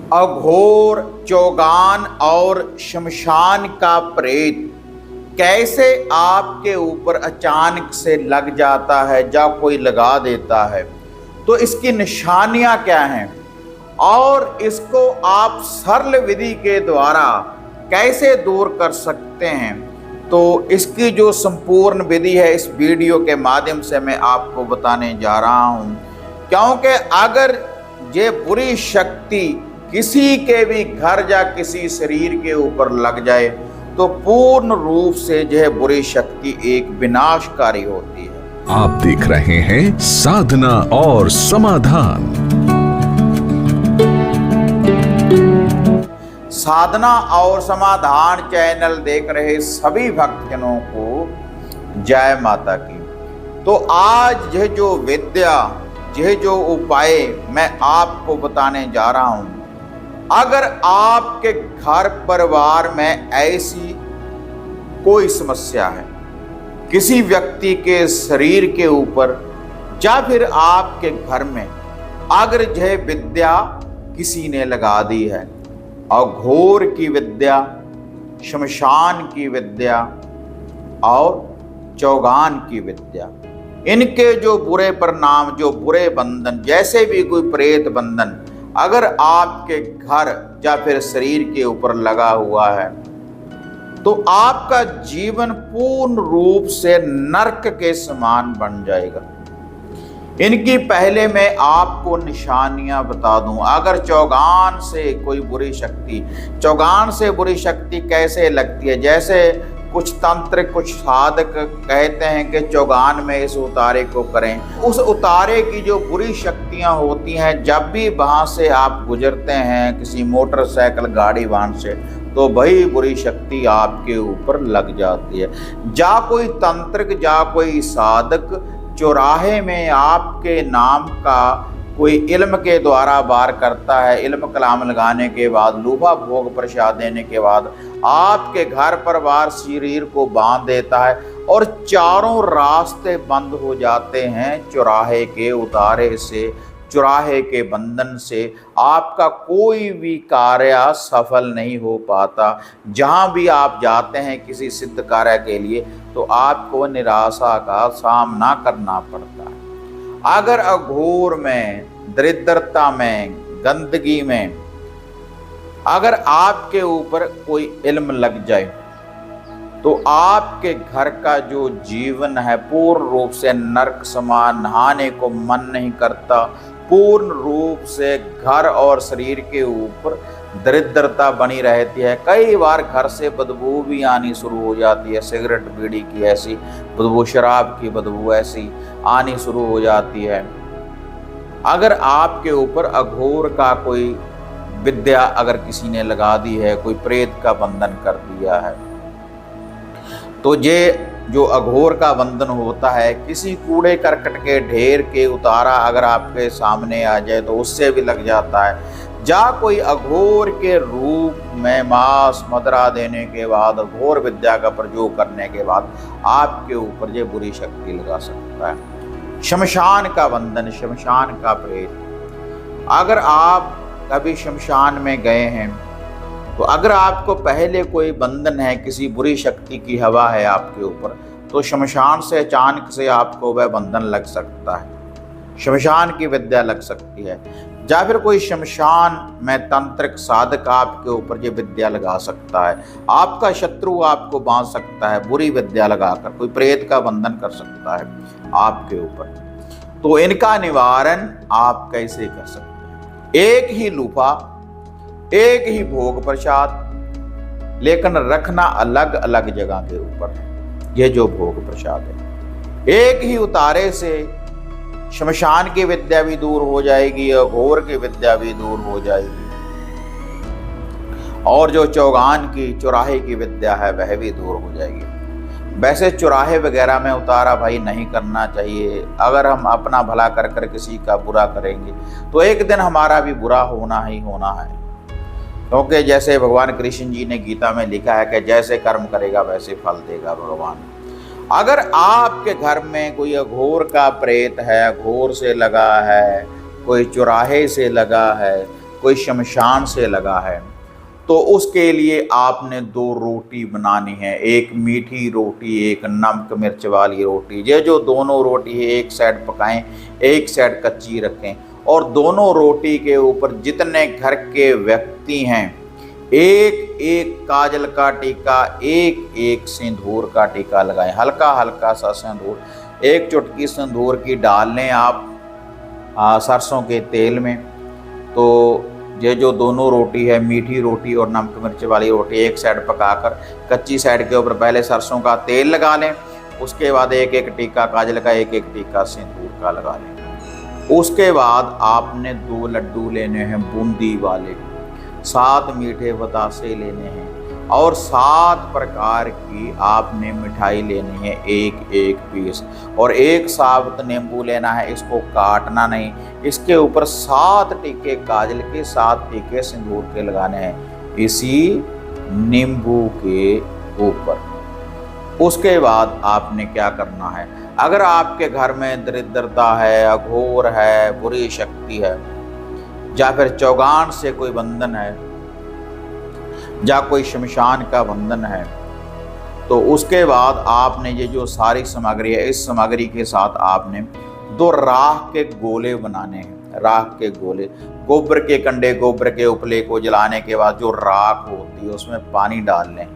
अघोर, चौगान और शमशान का प्रेत कैसे आपके ऊपर अचानक से लग जाता है या कोई लगा देता है, तो इसकी निशानियां क्या हैं और इसको आप सरल विधि के द्वारा कैसे दूर कर सकते हैं, तो इसकी जो संपूर्ण विधि है इस वीडियो के माध्यम से मैं आपको बताने जा रहा हूं। क्योंकि अगर ये बुरी शक्ति किसी के भी घर या किसी शरीर के ऊपर लग जाए तो पूर्ण रूप से यह बुरी शक्ति एक विनाशकारी होती है। आप देख रहे हैं साधना और समाधान। साधना और समाधान चैनल देख रहे सभी भक्तजनों को जय माता की। तो आज यह जो विद्या, यह जो उपाय मैं आपको बताने जा रहा हूं, अगर आपके घर परिवार में ऐसी कोई समस्या है, किसी व्यक्ति के शरीर के ऊपर या फिर आपके घर में अगर यह विद्या किसी ने लगा दी है, अघोर की विद्या, शमशान की विद्या और चौगान की विद्या, इनके जो बुरे परिणाम, जो बुरे बंधन, जैसे भी कोई प्रेत बंधन अगर आपके घर या फिर शरीर के ऊपर लगा हुआ है तो आपका जीवन पूर्ण रूप से नरक के समान बन जाएगा। इनकी पहले मैं आपको निशानियां बता दूं। अगर चौगान से कोई बुरी शक्ति, चौगान से बुरी शक्ति कैसे लगती है, जैसे कुछ तंत्र, कुछ साधक कहते हैं कि चौगान में इस उतारे को करें। उस उतारे की जो बुरी शक्तियां होती हैं, जब भी वहां से आप गुजरते हैं किसी मोटरसाइकिल, गाड़ी, वाहन से, तो वही बुरी शक्ति आपके ऊपर लग जाती है। जा कोई तंत्रिक, जा कोई साधक चौराहे में आपके नाम का कोई इल्म के द्वारा वार करता है, इल्म कलाम लगाने के बाद, लूफा भोग प्रसाद देने के बाद आपके घर परिवार शरीर को बांध देता है और चारों रास्ते बंद हो जाते हैं चौराहे के उतारे से, चौराहे के बंधन से। आपका कोई भी कार्य सफल नहीं हो पाता। जहां भी आप जाते हैं किसी सिद्ध कार्य के लिए तो आपको निराशा का सामना करना पड़ता है। अगर अघोर में, दरिद्रता में, गंदगी में अगर आपके ऊपर कोई इल्म लग जाए तो आपके घर का जो जीवन है पूर्ण रूप से नरक समान, नहाने को मन नहीं करता। पूर्ण रूप से घर और शरीर के ऊपर दरिद्रता बनी रहती है। कई बार घर से बदबू भी आनी शुरू हो जाती है, सिगरेट बीड़ी की ऐसी बदबू, शराब की बदबू ऐसी आनी शुरू हो जाती है। अगर आपके ऊपर अघोर का कोई विद्या अगर किसी ने लगा दी है, कोई प्रेत का बंधन कर दिया है, तो ये जो अघोर का बंधन होता है किसी कूड़े करकट के ढेर के उतारा अगर आपके सामने आ जाए तो उससे भी लग जाता है। जा कोई अघोर के रूप में मांस मदरा देने के बाद, अघोर विद्या का प्रयोग करने के बाद आपके ऊपर ये बुरी शक्ति लगा सकता है। शमशान का बंधन, शमशान का प्रेत, अगर आप कभी शमशान में गए हैं तो अगर आपको पहले कोई बंधन है, किसी बुरी शक्ति की हवा है आपके ऊपर, तो शमशान से अचानक से आपको वह बंधन लग सकता है, शमशान की विद्या लग सकती है। या फिर कोई शमशान में तंत्रिक साधक आपके ऊपर ये विद्या लगा सकता है। आपका शत्रु आपको बांध सकता है बुरी विद्या लगाकर, कोई प्रेत का बंधन कर सकता है आपके ऊपर। तो इनका निवारण आप कैसे कर सकते हैं? एक ही लूफा, एक ही भोग प्रसाद, लेकिन रखना अलग अलग जगह के ऊपर। यह जो भोग प्रसाद है, एक ही उतारे से शमशान की विद्या भी दूर हो जाएगी, अघोर की विद्या भी दूर हो जाएगी, और जो चौगान की, चौराहे की विद्या है वह भी दूर हो जाएगी। वैसे चौराहे वगैरह में उतारा भाई नहीं करना चाहिए। अगर हम अपना भला कर कर किसी का बुरा करेंगे तो एक दिन हमारा भी बुरा होना ही होना है। क्योंकि जैसे भगवान कृष्ण जी ने गीता में लिखा है कि जैसे कर्म करेगा वैसे फल देगा भगवान। अगर आपके घर में कोई अघोर का प्रेत है, अघोर से लगा है, कोई चौराहे से लगा है, कोई शमशान से लगा है, तो उसके लिए आपने 2 रोटी बनानी है, एक मीठी रोटी, एक नमक मिर्च वाली रोटी। ये जो दोनों रोटी है एक साइड पकाएं, एक साइड कच्ची रखें, और दोनों रोटी के ऊपर जितने घर के व्यक्ति हैं एक एक काजल का टीका, एक एक सिंदूर का टीका लगाएं। हल्का हल्का सा सिंदूर, 1 चुटकी सिंदूर की डाल लें आप सरसों के तेल में। तो ये जो दोनों रोटी है, मीठी रोटी और नमक मिर्च वाली रोटी, एक साइड पकाकर कच्ची साइड के ऊपर पहले सरसों का तेल लगा लें, उसके बाद एक एक टीका काजल का, एक एक टीका सिंदूर का लगा लें। उसके बाद आपने 2 लड्डू लेने हैं बूंदी वाले, 7 मीठे बतासे लेने हैं, और 7 प्रकार की आपने मिठाई लेनी है, एक एक पीस, और 1 साबुत नींबू लेना है, इसको काटना नहीं। इसके ऊपर 7 टीके काजल के, 7 टीके सिंदूर के लगाने हैं इसी नींबू के ऊपर। उसके बाद आपने क्या करना है, अगर आपके घर में दरिद्रता है, अघोर है, बुरी शक्ति है, या फिर चौगान से कोई बंधन है, या कोई शमशान का बंधन है, तो उसके बाद आपने ये जो सारी सामग्री है, इस सामग्री के साथ आपने 2 राख के गोले बनाने हैं। राख के गोले, गोबर के कंडे, गोबर के उपले को जलाने के बाद जो राख होती है उसमें पानी डाल लें,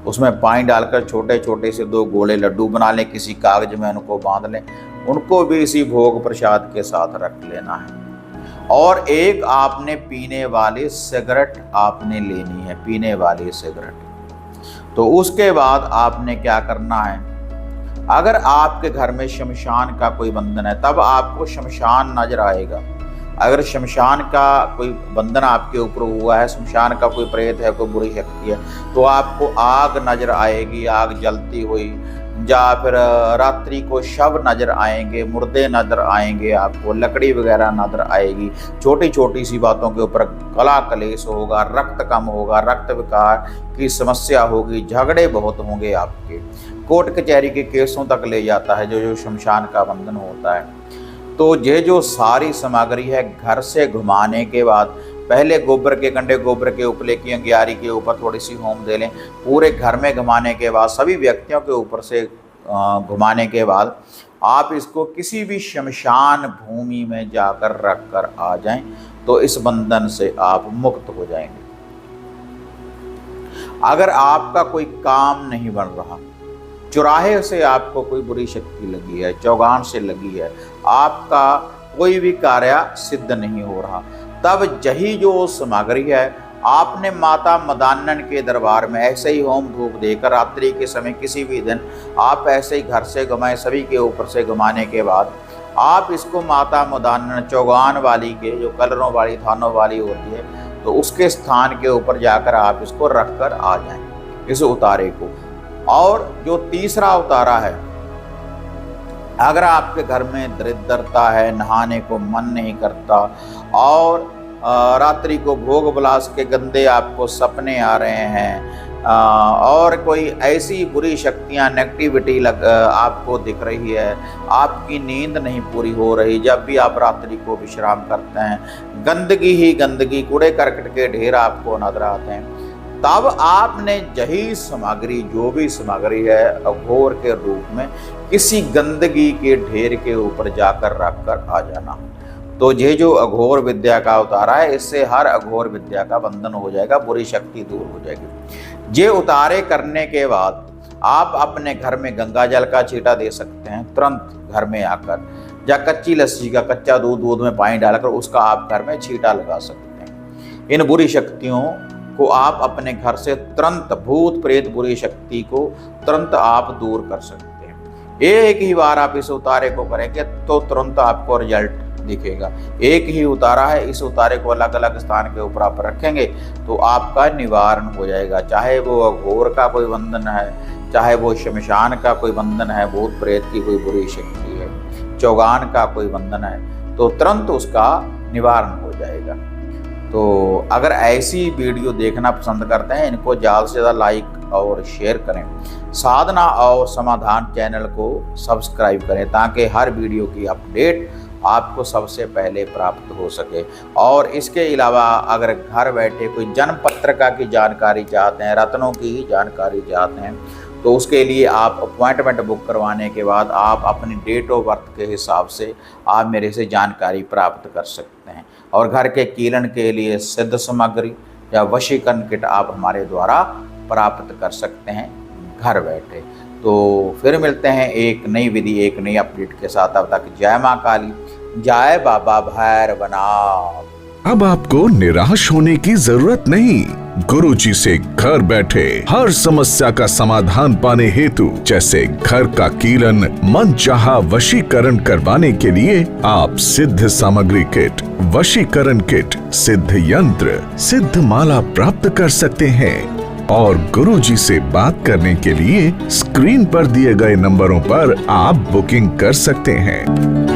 उसमें पानी डालकर छोटे छोटे से 2 गोले लड्डू बना लें, किसी कागज में उनको बांध लें, उनको भी इसी भोग प्रसाद के साथ रख लेना है। और एक आपने पीने वाली सिगरेट आपने लेनी है, पीने वाली सिगरेट। तो उसके बाद आपने क्या करना है, अगर आपके घर में शमशान का कोई बंधन है, तब आपको शमशान नजर आएगा। अगर शमशान का कोई बंधन आपके ऊपर हुआ है, शमशान का कोई प्रेत है, कोई बुरी शक्ति है, तो आपको आग नजर आएगी, आग जलती हुई, या फिर रात्रि को शव नजर आएंगे, मुर्दे नजर आएंगे, आपको लकड़ी वगैरह नजर आएगी। छोटी छोटी सी बातों के ऊपर कला कलेश होगा, रक्त कम होगा, रक्त विकार की समस्या होगी, झगड़े बहुत होंगे आपके, कोर्ट कचहरी के केसों तक ले जाता है जो शमशान का बंधन होता है। तो ये जो सारी सामग्री है घर से घुमाने के बाद, पहले गोबर के कंडे, गोबर के उपले की अंगियारी के ऊपर थोड़ी सी होम दे लें, पूरे घर में घुमाने के बाद, सभी व्यक्तियों के ऊपर से घुमाने के बाद आप इसको किसी भी शमशान भूमि में जाकर रख कर आ जाएं, तो इस बंधन से आप मुक्त हो जाएंगे। अगर आपका कोई काम नहीं बन रहा, चौराहे से आपको कोई बुरी शक्ति लगी है, चौगान से लगी है, आपका कोई भी कार्य सिद्ध नहीं हो रहा, तब यही जो सामग्री है आपने माता मदान्नन के दरबार में ऐसे ही होम धूप देकर रात्रि के समय किसी भी दिन आप ऐसे ही घर से घुमाएं, सभी के ऊपर से घुमाने के बाद आप इसको माता मदान्नन चौगान वाली के, जो कलरों वाली थानों वाली होती है, तो उसके स्थान के ऊपर जाकर आप इसको रख कर आ जाएं, इस उतारे को। और जो तीसरा उतारा है, अगर आपके घर में दरिद्रता है, नहाने को मन नहीं करता, और रात्रि को भोग विलास के गंदे आपको सपने आ रहे हैं, और कोई ऐसी बुरी शक्तियां, नेगेटिविटी आपको दिख रही है, आपकी नींद नहीं पूरी हो रही, जब भी आप रात्रि को विश्राम करते हैं गंदगी ही गंदगी, कूड़े करकट के ढेर आपको नजर आते हैं, तब आपने यही सामग्री, जो भी सामग्री है, अघोर के रूप में किसी गंदगी के ढेर के ऊपर जाकर रख कर आ जाना। तो ये जो अघोर विद्या का उतारा है, इससे हर अघोर विद्या का बंधन हो जाएगा, बुरी शक्ति दूर हो जाएगी। ये उतारे करने के बाद आप अपने घर में गंगा जल का छींटा दे सकते हैं तुरंत घर में आकर, या कच्ची लस्सी का, कच्चा दूध में पानी डालकर उसका आप घर में छींटा लगा सकते हैं। इन बुरी शक्तियों को आप अपने घर से तुरंत, भूत प्रेत बुरी शक्ति को तुरंत आप दूर कर सकते हैं। एक ही बार आप इस उतारे को करेंगे तो तुरंत आपको रिजल्ट दिखेगा। एक ही उतारा है, इस उतारे को अलग अलग स्थान के ऊपर आप रखेंगे तो आपका निवारण हो जाएगा। चाहे वो अघोर का कोई बंधन है, चाहे वो शमशान का कोई बंधन है, भूत प्रेत की कोई बुरी शक्ति है, चौगान का कोई बंधन है, तो तुरंत उसका निवारण हो जाएगा। तो अगर ऐसी वीडियो देखना पसंद करते हैं, इनको ज़्यादा से ज़्यादा लाइक और शेयर करें। साधना और समाधान चैनल को सब्सक्राइब करें ताकि हर वीडियो की अपडेट आपको सबसे पहले प्राप्त हो सके। और इसके अलावा अगर घर बैठे कोई जन्म पत्रिका की जानकारी चाहते हैं, रत्नों की जानकारी चाहते हैं, तो उसके लिए आप अपॉइंटमेंट बुक करवाने के बाद आप अपनी डेट ऑफ बर्थ के हिसाब से आप मेरे से जानकारी प्राप्त कर सकते हैं। और घर के कीलन के लिए सिद्ध सामग्री या वशीकरण किट आप हमारे द्वारा प्राप्त कर सकते हैं घर बैठे। तो फिर मिलते हैं एक नई विधि, एक नई अपडेट के साथ। तब तक जय माँ काली, जय बाबा भैरवनाथ। अब आपको निराश होने की जरूरत नहीं। गुरुजी से घर बैठे हर समस्या का समाधान पाने हेतु, जैसे घर का कीलन, मनचाहा वशीकरण करवाने के लिए आप सिद्ध सामग्री किट, वशीकरण किट, सिद्ध यंत्र, सिद्ध माला प्राप्त कर सकते हैं। और गुरुजी से बात करने के लिए स्क्रीन पर दिए गए नंबरों पर आप बुकिंग कर सकते हैं।